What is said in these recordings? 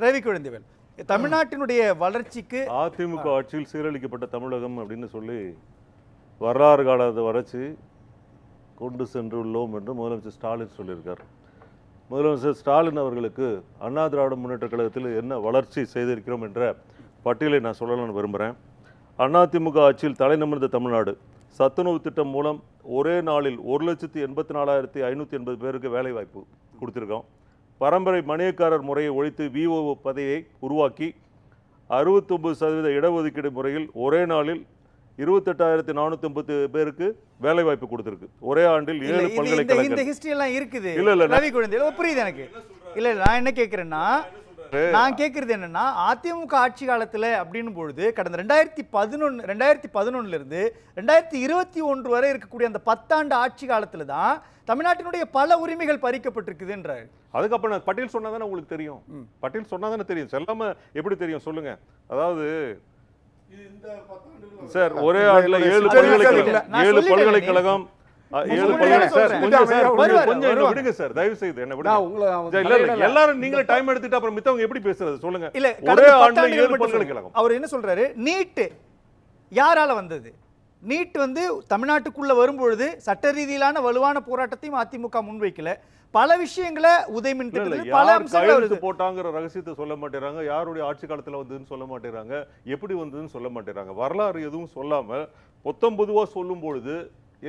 ரவி குழந்தைவேல், தமிழ்நாட்டினுடைய வளர்ச்சிக்கு அதிமுக ஆட்சியில் சீரழிக்கப்பட்ட தமிழகம் அப்படின்னு சொல்லி வரலாறு காலத்தை வரைச்சி கொண்டு சென்றுள்ளோம் என்று முதலமைச்சர் ஸ்டாலின் சொல்லியிருக்கார். முதலமைச்சர் ஸ்டாலின் அவர்களுக்கு அண்ணா திராவிட முன்னேற்ற கழகத்தில் என்ன வளர்ச்சி செய்திருக்கிறோம் என்ற பட்டியலை நான் சொல்லலாம்னு விரும்புகிறேன். அதிமுக ஆட்சியில் தலைநிமிர்ந்த தமிழ்நாடு சத்துணவு திட்டம் மூலம் ஒரே நாளில் 1,84,580 பேருக்கு வேலை வாய்ப்பு கொடுத்துருக்கோம். பரம்பரை மணியக்காரர் முறையை ஒழித்து விஓஓ பதவியை உருவாக்கி 69% இடஒதுக்கீடு முறையில் ஒரே நாளில் 28,450 பேருக்கு வேலை வாய்ப்பு கொடுத்திருக்கு. ஒரே ஆண்டில் 7 பல்கலைக்கழகங்கள். இந்த ஹிஸ்டரி எல்லாம் இருக்குது. ரவி குழந்தை புரியுது எனக்கு. இல்ல நான் என்ன கேட்கிறேன்னா, நான் கேட்கறது என்னன்னா, அதிமுக ஆட்சி காலத்துல அப்படின்னு பொழுது கடந்த 2011 இருந்து 2021 வரை இருக்கக்கூடிய அந்த 10 ஆண்டு ஆட்சி காலத்துல தான் தமிழ்நாட்டினுடைய பல உரிமைகள் பறிக்கப்பட்டிருக்குதுன்றாரு. அதுக்கப்புறம் பட்டியல் சொன்னாதானே உங்களுக்கு தெரியும். பட்டியல் சொன்னாதானே தெரியும். சொல்லாம எப்படி தெரியும் சொல்லுங்க. அதாவது சார் ஒரே ஆண்டுல 7 பல்கலைக்கழகம் விடுங்க சார், தயவு செய்து என்ன விடுங்க. எல்லாரும் நீங்களே டைம் எடுத்துட்டு அப்புறம் மித்தவங்க எப்படி பேசுறது சொல்லுங்க. ஒரே ஆண்டுல 7 பல்கலைக்கழகம். அவர் என்ன சொல்றாரு, நீட் யாரால வந்தது? நீட் தமிழ்நாட்டுக்குள்ள வரும்பொழுது சட்ட ரீதியிலான வலுவான போராட்டத்தையும் அதிமுக முன்வைக்கல. பல விஷயங்களை உதயமின் பல அம்சங்கள் போட்டாங்கிற ரகசியத்தை சொல்ல மாட்டேறாங்க. யாருடைய ஆட்சி காலத்துல வந்ததுன்னு சொல்ல மாட்டேறாங்க. எப்படி வந்ததுன்னு சொல்ல மாட்டேறாங்க. வரலாறு எதுவும் சொல்லாம பொதுவா சொல்லும் பொழுது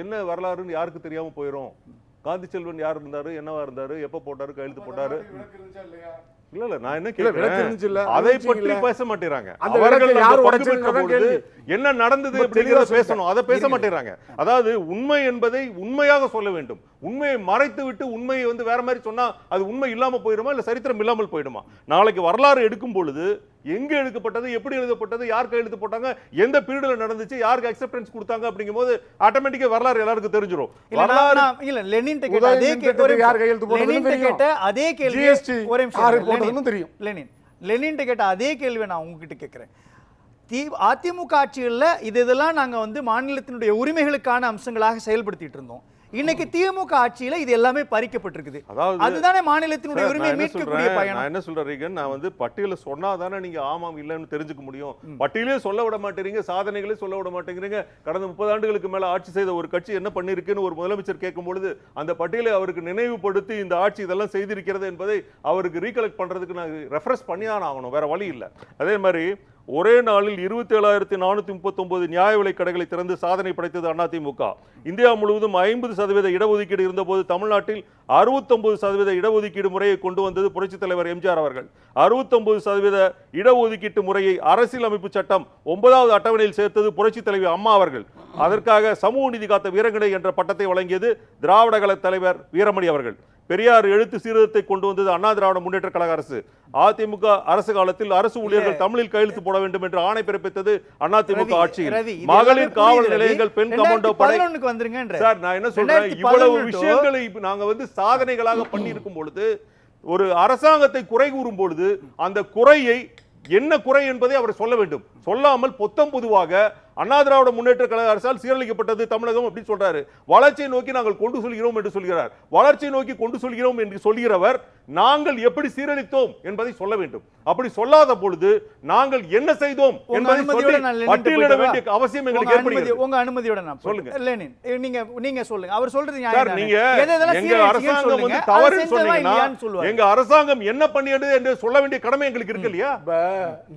என்ன வரலாறுன்னு யாருக்கு தெரியாம போயிடும். காந்தி செல்வன் யார் இருந்தாரு, என்னவா இருந்தாரு, எப்ப போட்டாரு, கையெழுத்து போட்டாரு, இல்ல நான் என்ன கேக்குறேன், அதை பற்றி பேச மாட்டேறாங்க. என்ன நடந்தது அப்படிங்கறத பேசணும், அதை பேச மாட்டேறாங்க. அதாவது உண்மை என்பதை உண்மையாக சொல்ல வேண்டும். உண்மையை மறைத்து விட்டு உண்மையை வேற மாதிரி சொன்னா அது உண்மை இல்லாம போயிடுமா, இல்ல சரித்திரம் இல்லாமல் போயிடுமா? நாளைக்கு வரலாறு எடுக்கும் பொழுது எங்க எடுக்கப்பட்டது, எப்படி எழுதப்பட்டது, யார் கையெழுத்து போட்டாங்க, எந்த பீரியட்ல நடந்துச்சு, யாருக்கு அக்செப்டன்ஸ் கொடுத்தாங்க அப்படிங்கும்போது ஆட்டோமேட்டிக்கா வரலாறு எல்லாருக்கும் தெரிஞ்சிரும். வரலாறு இல்ல லெனின் கேட்ட அதே கேள்வி யார் கையெழுத்து போட்டாங்கன்னு கேட்ட அதே கேள்வி ஒரே நிமிஷம் தெரியும். லெனின் கேட்ட அதே கேள்வி நான் உங்ககிட்ட கேட்கிறேன். அதிமுக ஆட்சிகளில் இதெல்லாம் நாங்க மாநிலத்தினுடைய உரிமைகளுக்கான அம்சங்களாக செயல்படுத்திட்டு இருந்தோம். இன்னைக்கு திமுக ஆட்சியில இது எல்லாமே பறிக்கப்பட்டிருக்குது. அதுதானே மாநிலத்தினுடைய உரிமையை மீட்கக்கூடிய பயணம். நான் என்ன சொல்றேன், நான் பட்டியல சொன்னாதானே நீங்க ஆமாம் இல்லைன்னு தெரிஞ்சுக்க முடியும். பட்டியலே சொல்ல விட மாட்டேறீங்க, சாதனைகளே சொல்ல விட மாட்டேங்கிறீங்க. கடந்த 30 ஆண்டுகளுக்கு மேல ஆட்சி செய்த ஒரு கட்சி என்ன பண்ணிருக்குன்னு ஒரு முதலமைச்சர் கேட்கும் பொழுது அந்த பட்டியலை அவருக்கு நினைவுபடுத்தி இந்த ஆட்சி இதெல்லாம் செய்திருக்கிறது என்பதை அவருக்கு ரீகலெக்ட் பண்றதுக்கு நான் ரெஃபரன்ஸ் பண்ணிதான் ஆகணும், வேற வழி இல்லை. அதே மாதிரி ஒரே நாளில் 27,439 நியாய விலை கடைகளை திறந்து சாதனை படைத்தது அதிமுக. இந்தியா முழுவதும் 50% இடஒதுக்கீடு இருந்தபோது தமிழ்நாட்டில் 69% இடஒதுக்கீடு முறையை கொண்டு வந்தது புரட்சித் தலைவர் எம்ஜிஆர் அவர்கள். 69% இடஒதுக்கீட்டு முறையை அரசியலமைப்பு சட்டம் 9வது அட்டவணையில் சேர்த்தது புரட்சித் தலைவர் அம்மா அவர்கள். அதற்காக சமூக நீதி காத்த வீரங்கடை என்ற பட்டத்தை வழங்கியது திராவிட கழக தலைவர் வீரமணி அவர்கள். பெரியார் எழுத்து சீர்திருத்தத்தை கொண்டு வந்தது அண்ணா திராவிட முன்னேற்ற கழக அரசு. அதிமுக அரசு காலத்தில் அரசு ஊழியர்கள் தமிழில் கையெழுத்து போட வேண்டும் என்று ஆணை பிறப்பித்தது அதிமுக ஆட்சியில். மகளிர் காவல் நிலையங்கள், பெண் கமாண்டோ படை. சார் நான் என்ன சொல்றேன், இவ்வளவு விஷயங்களை நாங்க சாதனைகளாக பண்ணி இருக்கும் பொழுது ஒரு அரசாங்கத்தை குறை கூறும் பொழுது அந்த குறையை என்ன குறை என்பதை அவர் சொல்ல வேண்டும். சொல்லாமல் பொதுவாக அண்ணா திராவிட முன்னேற்ற கழக அரசால் சீரழிக்கப்பட்டது தமிழகம் அப்படி சொல்றாரு. வளர்ச்சியை நோக்கி நாங்கள் கொண்டு சொல்கிறோம் என்று சொல்கிறார். வளர்ச்சியை நோக்கி கொண்டு சொல்கிறோம் என்று சொல்கிறவர் நாங்கள் எப்படி சீரழித்தோம் என்பதை சொல்ல வேண்டும். அப்படி சொல்லாத பொழுது நாங்கள் என்ன செய்தோம் என்பதை பட்டியலிட வேண்டிய அவசியம் எங்களுக்கு ஏற்படுகிறது. உங்க அனுமதியோட நான் சொல்லுங்க. லெனின் நீங்க சொல்லுங்க. அவர் சொல்றது சார், நீங்க எங்க அரசாங்கம் தவறு சொன்னீங்கன்னா எங்க அரசாங்கம் என்ன பண்ணியது என்று சொல்ல வேண்டிய கடமை எங்களுக்கு இருக்கு இல்லையா?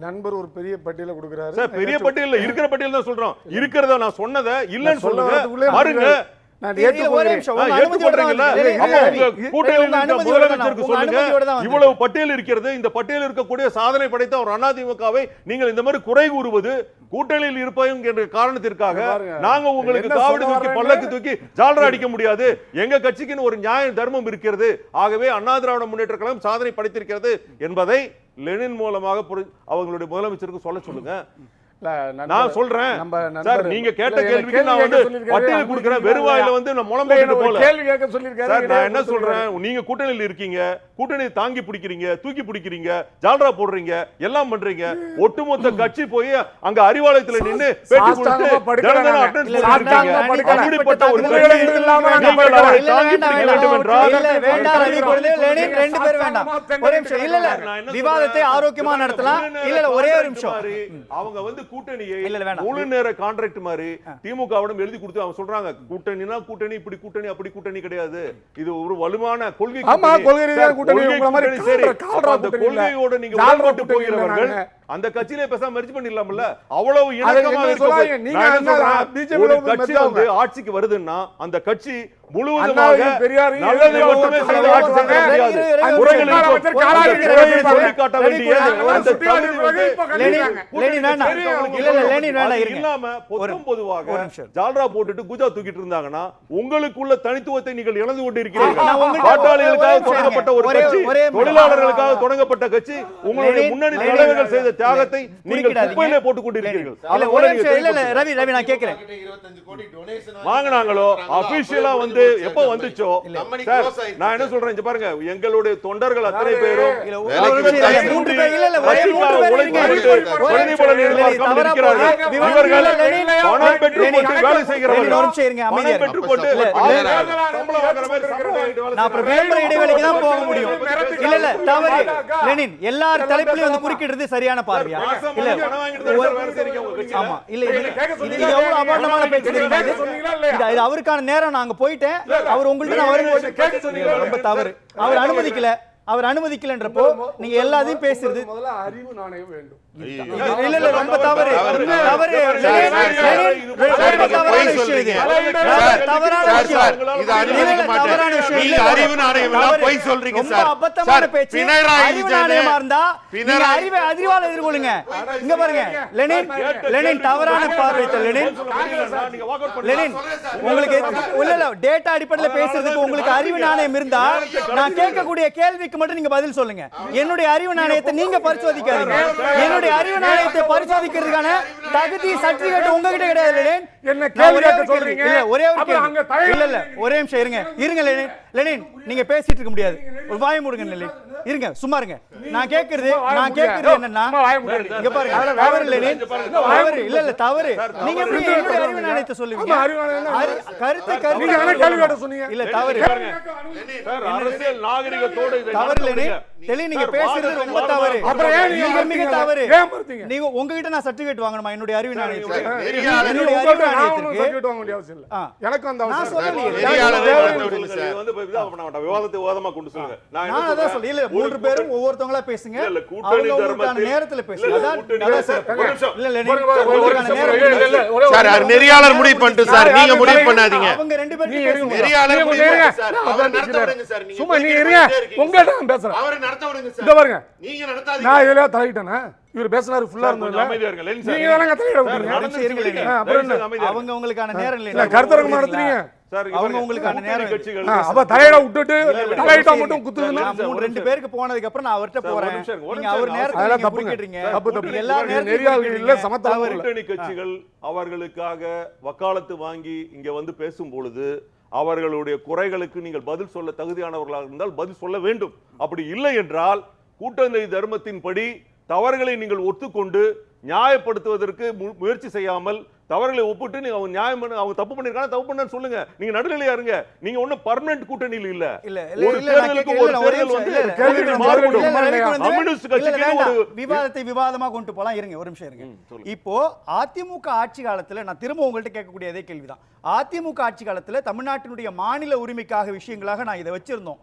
நண்பர் ஒரு பெரிய பட்டியல கொடுக்கிறாரு. சார் பெரிய பட்டியல் இருக்கிற பட்டியல் தான் சொல்றோம். இருக்கிறத நான் சொன்னதை இல்லன்னு சொல்லுங்க. பாருங்க இவ்வளவு பட்டியல் இருக்கிறது. இந்த பட்டியல் இருக்கக்கூடிய சாதனை படைத்த ஒரு அதிமுகவை நீங்கள் இந்த மாதிரி குறை கூறுவது கூட்டணியில் இருப்போம் என்ற காரணத்திற்காக நாங்க உங்களுக்கு காவடி தூக்கி பல்லக்கு தூக்கி ஜால்ரா அடிக்க முடியாது. எங்க கட்சிக்கு ஒரு நியாய தர்மம் இருக்கிறது. ஆகவே அண்ணா திராவிட முன்னேற்ற கழகம் சாதனை படைத்திருக்கிறது என்பதை லெனின் மூலமாக அவங்களுடைய முதலமைச்சருக்கு சொல்ல சொல்லுங்க. நான் சொல்றேன் சார், நீங்க கேட்ட கேள்விக்கு நான் வந்து பட்டியல் கொடுக்கிறேன். வெறுவாயில வந்து நான் முளம் போட்டுட்டு போல கேள்வி கேட்க சொல்லிருக்காரு சார். நான் என்ன சொல்றேன், நீங்க கூட்டணியில் இருக்கீங்க, கூட்டணி தாங்கி பிடிக்கிறீங்க, தூக்கி பிடிக்கிறீங்க, ஜால்ரா போடுறீங்க, எல்லாம் பண்றீங்க. ஒட்டுமொத்த கட்சி போய் அங்க அறிவாலயத்துல நின்னு பேட்டி கொடுத்து ஜனதன அட்டெண்டன்ஸ் பண்ணிருக்கீங்க. அப்படிப்பட்ட ஒரு கட்சி இல்லாம நீங்கள் அவரை தாங்கி பிடிக்க வேண்டும் என்றால் வேண்டாம் ரவி கொள்கை லெனின் ரெண்டு பேர் வேண்டாம். ஒரே நிமிஷம் இல்ல விவாதத்தை ஆரோக்கியமா நடத்தலாம். இல்ல ஒரே ஒரு நிமிஷம். அவங்க வந்து கூட்டணியை முழு நேர கான்ட்ராக்ட் மாதிரி திமுகவிடம் எழுதி கொடுத்து அவங்க சொல்றாங்க, கூட்டணினா கூட்டணி, இப்படி கூட்டணி அப்படி கூட்டணி கிடையாது, இது ஒரு வலுவான கொள்கை. ஆமா, கொள்கை ரீதியான கூட்டணி. உங்கள மாதிரி சரி, அந்த கொள்கையோட நீங்க உடன்பட்டு போகிறவர்கள் அந்த கட்சியிலே பேசாம மெர்ஜ் பண்ணிடலாம்ல. அவ்வளவு இணக்கமாக இருக்க ஒரு கட்சி வந்து ஆட்சிக்கு வருதுன்னா அந்த கட்சி முழுவதுமாக நல்லது மட்டுமே செய்து ஆட்சி செய்ய முடியாது. குறைகளை காட்ட வேண்டிய அந்த தகுதி வந்து இல்லாம பொதுவாக ஜால்ரா போட்டுட்டு குஜா தூக்கிட்டு இருந்தாங்கன்னா உங்களுக்குள்ள தனித்துவத்தை நீங்கள் இழந்து கொண்டு இருக்கிறீர்கள். பாட்டாளிகளுக்காக தொடங்கப்பட்ட ஒரு கட்சி, தொழிலாளர்களுக்காக தொடங்கப்பட்ட கட்சி, உங்களுடைய முன்னணி தலைவர்கள் செய்த தியாகத்தை நீங்கள் குப்பையிலே போட்டுக் கொண்டிருக்கிறீர்கள். ரவி நான் கேட்கிறேன், வாங்கினாங்களோ அபிஷியலா வந்து எப்ப வந்துச்சோ நான் என்ன சொல்றேன், இங்க பாருங்க, எங்களுடைய தொண்டர்கள் அத்தனை பேரும் வேலை செய்கிறவர்கள் இடைவெளிக்கு தான் போக முடியும். இல்ல இல்ல தவறு லெனின், எல்லார் தலைப்பிலையும் வந்து குறுக்கிடுறது சரியான பார்வையா? இல்ல ஆமா, இல்ல இது எவ்வளவு அபாண்டமான பேச்சு தெரியுமா? இது அவருக்கான நேரம். நாங்க போயிட்டேன், அவர் உங்கள்ட்ட வரும்போது ரொம்ப தவறு. அவர் அனுமதிக்கல, அவர் அனுமதிக்கலன்றப்போ நீங்க எல்லாத்தையும் பேசுறது அறிவு நாணயம் வேண்டும். இல்ல இல்ல ரொம்ப தவறு தவறு தவறான விஷயம். இது தவறான விஷயம். இது தவறான விஷயம். அறிவு நாணயம் எல்லாம் போய் சொல்றீங்க சார். ரொம்ப அபத்தமான பேச்சு. அறிவு நாணயமா இருந்தா நீங்க அறிவை அறிவால எதிர்கொள்ளுங்க. இங்க பாருங்க லெனின் தவறான பார்வை. லெனின் உங்களுக்கு இல்ல இல்ல டேட்டா அடிப்படையில் பேசுறதுக்கு உங்களுக்கு அறிவு நாணயம் இருந்தா நான் கேட்கக்கூடிய கேள்விக்கு மட்டும் நீங்க பதில் சொல்லுங்க. என்னுடைய அறிவு நாணயத்தை நீங்க பரிசோதிக்காதீங்க. என்னுடைய அறிவு நாணயத்தை பரிசோதிக்கிறதுக்கான தகுதி சர்டிபிகேட் உங்ககிட்ட கிடையாது. என்ன கேள்வி கேட்க சொல்றீங்க? இல்ல ஒரே ஒரு கேள்வி. இல்ல இல்ல ஒரே நிமிஷம் இருங்க லெனின் நீங்க பேசிட்டு இருக்க முடியாது. ஒரு வாய மூடுங்க லெனின், இருங்க சும்மா இருங்க. நான் கேக்குறது என்னன்னா, இங்க பாருங்க தவறு லெனின், தவறு. இல்ல இல்ல தவறு. நீங்க எப்படி என்னுடைய அறிவு நாணயத்தை சொல்லுவீங்க? கருத்து நீங்க என்ன கேள்வி கேட்க சொன்னீங்க? இல்ல தவறு சார், அரசியல் நாகரிகத்தோட இதை தவறு லெனின். நீங்க பேசுறது ரொம்ப தவறு. அப்புறம் ஏன் நீங்க மிக தவறு. ஏன் மறுத்தீங்க? நீங்க உங்ககிட்ட நான் சர்டிபிகேட் வாங்கணுமா என்னுடைய அறிவு நாணயத்துக்கு? என்னுடைய அறிவு நாணயத்துக்கு சர்டிபிகேட் வாங்க வேண்டிய அவசியம் இல்ல. எனக்கு அந்த நான் சொல்லலையே. விவாதத்தை ஓதமா கொண்டு சொல்லுங்க. நான் அதான் சொல்ல. இல்ல மூன்று பேரும் ஒவ்வொருத்தங்களா பேசுங்க. அவங்களுக்கான நேரத்துல பேசுங்க. இல்ல சார், நெறியாளர் முடிவு பண்ணிட்டு சார், நீங்க முடிவு பண்ணாதீங்க. அவங்க ரெண்டு பேரும் நெறியாளர் முடிவு பண்ணுங்க சார். அவர் நடத்த விடுங்க சார். நீங்க சும்மா நீங்க இருங்க. உங்ககிட்ட நான் பேசுறேன். அவர் நடத்த விடுங்க சார். இங்க பாருங்க, நீங்க நடத்தாதீங்க. நான் இதெல்லாம் தலையிட்டேனா? இவர் பேசினாரு ஃபுல்லா இருந்ததுல அமைதியா இருங்க லெனின் சார். நீங்க தானங்க தலையிட விட்டீங்க. அப்புறம் அவங்க உங்களுக்கான நேரம் இல்ல, கருத்தரங்கம் நடத்துறீங்க. அவங்க உங்களுக்கான நேரம் கட்சிகள் அப்ப தலையிட விட்டுட்டு தலையிட்ட மட்டும் குத்துதுன்னா ரெண்டு பேருக்கு போனதுக்கு அப்புறம் நான் அவர்ட்ட போறேன். நீங்க அவர் நேரத்துல அதெல்லாம் தப்பு தப்புங்க. தப்பு தப்பு. எல்லா நெறியாளர்கள் இல்ல, சமத்துவம் இல்ல. கூட்டணி கட்சிகள் அவர்களுக்காக வக்காலத்து வாங்கி இங்க வந்து பேசும் பொழுது அவர்களுடைய குறைகளுக்கு நீங்கள் பதில் சொல்ல தகுதியானவர்களாக இருந்தால் பதில் சொல்ல வேண்டும். அப்படி இல்லை என்றால் கூட்டணி தர்மத்தின்படி தவறுகளை நீங்கள் ஒத்துக்கொண்டு நியாயப்படுத்துவதற்கு முயற்சி செய்யாமல் தவறுகளை ஒப்பிட்டு நீங்க அவங்க நியாயம் அவங்க தப்பு பண்ணிருக்காங்க, தப்பு பண்ணன்னு சொல்லுங்க. நீங்க நடுநிலையா இருங்க. நீங்க ஒண்ணு பெர்மனன்ட் கூட்டணியில் இல்ல. ஒரு தேர்தலுக்கு ஒரு தேர்தல் வந்து கம்யூனிஸ்ட் கட்சிக்கு ஒரு விவாதத்தை விவாதமா கொண்டு போலாம். இருங்க ஒரு நிமிஷம் இருங்க. இப்போ அதிமுக ஆட்சி காலத்துல நான் திரும்ப உங்கள்ட்ட கேட்கக்கூடிய அதே கேள்விதான். அதிமுக ஆட்சி காலத்துல தமிழ்நாட்டினுடைய மாநில உரிமைக்காக விஷயங்களாக நான் இதை வச்சிருந்தோம்.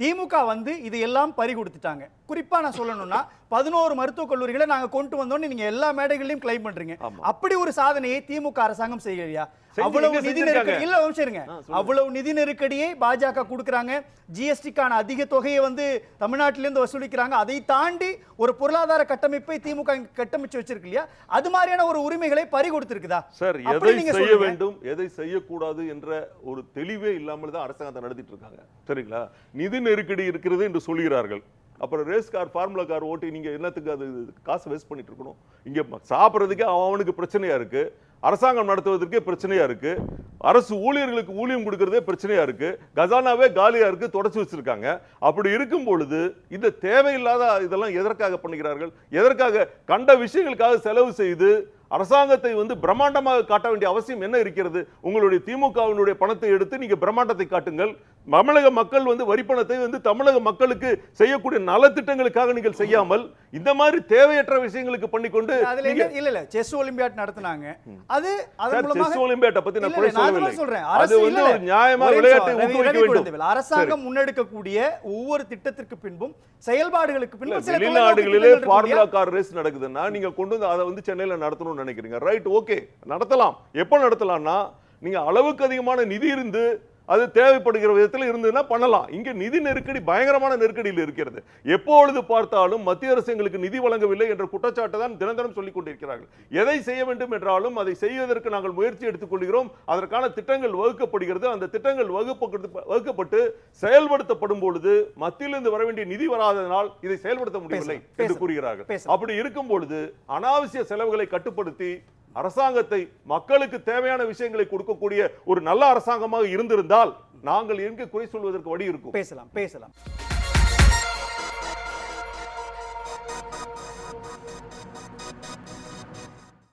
திமுக வந்து இது எல்லாம் பறி கொடுத்துட்டாங்க. குறிப்பா நான் சொல்லணும்னா 11 மருத்துவக் கல்லூரிகளை நாங்க கொண்டு வந்தோம்னு நீங்க எல்லா மேடைகளிலும் கிளைம் பண்றீங்க. அப்படி ஒரு சாதனையை திமுக அரசாங்கம் செய்யலையா? அவ்வளவு நிதி நெருக்கடி இல்ல வச்சிருங்க. அவ்வளவு நிதி நெருக்கடியை பாஜக கொடுக்கறாங்க. ஜிஎஸ்டிக்கான அதிக தொகையை வந்து தமிழ்நாட்டிலிருந்து வசூலிக்கிறாங்க. அதை தாண்டி ஒரு பொருளாதார கட்டமைப்பை திமுக கட்டமைச்சு வச்சிருக்கு இல்லையா? அது மாதிரியான ஒரு உரிமைகளை பறி கொடுத்திருக்குதா? சார், எதை செய்ய வேண்டும் எதை செய்யக்கூடாது என்ற ஒரு தெளிவே இல்லாமல் தான் அரசாங்கத்தை நடத்திட்டு இருக்காங்க. சரிங்களா? நிதி நெருக்கடி இருக்கிறது என்று சொல்கிறார்கள். அப்புறம் ரேஸ் கார் ஃபார்முலா கார் ஓட்டி நீங்க என்னத்துக்கு அது காசு வேஸ்ட் பண்ணிட்டு இருக்கணும்? இங்க சாப்பிட்றதுக்கே அவனுக்கு பிரச்சனையா இருக்கு, அரசாங்கம் நடத்துவதற்கே பிரச்சனையா இருக்கு, அரசு ஊழியர்களுக்கு ஊழியம் கொடுக்கறதே பிரச்சனையா இருக்கு, கஜானாவே காலியா இருக்கு, தொடச்சு வச்சிருக்காங்க. அப்படி இருக்கும் பொழுது இந்த தேவையில்லாத இதெல்லாம் எதற்காக பண்ணுகிறார்கள்? எதற்காக கண்ட விஷயங்களுக்காக செலவு செய்து அரசாங்கத்தை பிரம்மாண்டமாக காட்ட வேண்டிய அவசியம் என்ன இருக்கிறது? உங்களுடைய திமுகவினுடைய பணத்தை எடுத்து நீங்க பிரம்மாண்டத்தை காட்டுங்கள். தமிழக மக்கள் வரி பணத்தை தமிழக மக்களுக்கு செய்யக்கூடிய நலத்திட்டங்களுக்காக நீங்கள் செய்யாமல் இந்த மாதிரி தேவையற்ற விஷயங்களுக்கு பண்ணிக்கொண்டு இல்ல செஸ் ஒலிம்பியாட் நடத்துனாங்க. அது செஸ் ஒலிம்பியாட்டை பத்தி நான் சொல்லவில்லை. சொல்றேன், அது ஒரு நியாயமான விளையாட்டை ஊக்குவிக்க வேண்டும். அரசாங்கம் முன்னெடுக்கக்கூடிய ஒவ்வொரு திட்டத்திற்கு பின்பும் செயல்பாடுகளுக்கு பின்பும் சில வெளிநாடுகளிலே ஃபார்முலா கார் ரேஸ் நடக்குதுன்னா நீங்க கொண்டு வந்து அதை சென்னையில நடத்தணும்னு நினைக்கிறீங்க. ரைட், ஓகே, நடத்தலாம். எப்ப நடத்தலாம்னா நீங்க அளவுக்கு அதிகமான நிதி இருந்து அது தேவைப்படுகிற விதத்தில் இருந்ததுன்னா பண்ணலாம். இங்க நிதி நெருக்கடி பயங்கரமான நெருக்கடியில் இருக்கிறது. எப்பொழுது பார்த்தாலும் மத்திய அரசு எங்களுக்கு நிதி வழங்கவில்லை என்ற குற்றச்சாட்டை தான் தினம் சொல்லிக் கொண்டிருக்கிறார்கள். எதை செய்ய வேண்டும் என்றாலும் அதை செய்வதற்கு நாங்கள் முயற்சி எடுத்துக் கொள்கிறோம். அதற்கான திட்டங்கள் வகுக்கப்படுகிறது. அந்த திட்டங்கள் வகுக்கப்பட்டு செயல்படுத்தப்படும் பொழுது மத்தியிலிருந்து வர வேண்டிய நிதி வராததனால் இதை செயல்படுத்த முடியவில்லை என்று கூறுகிறார்கள். அப்படி இருக்கும் பொழுது அனாவசிய செலவுகளை கட்டுப்படுத்தி அரசாங்கத்தை மக்களுக்கு தேவையான விஷயங்களை கொடுக்கக்கூடிய ஒரு நல்ல அரசாங்கமாக இருந்திருந்தால் நாங்கள் எங்கே குறை சொல்வதற்கு வழி இருக்கும். பேசலாம்.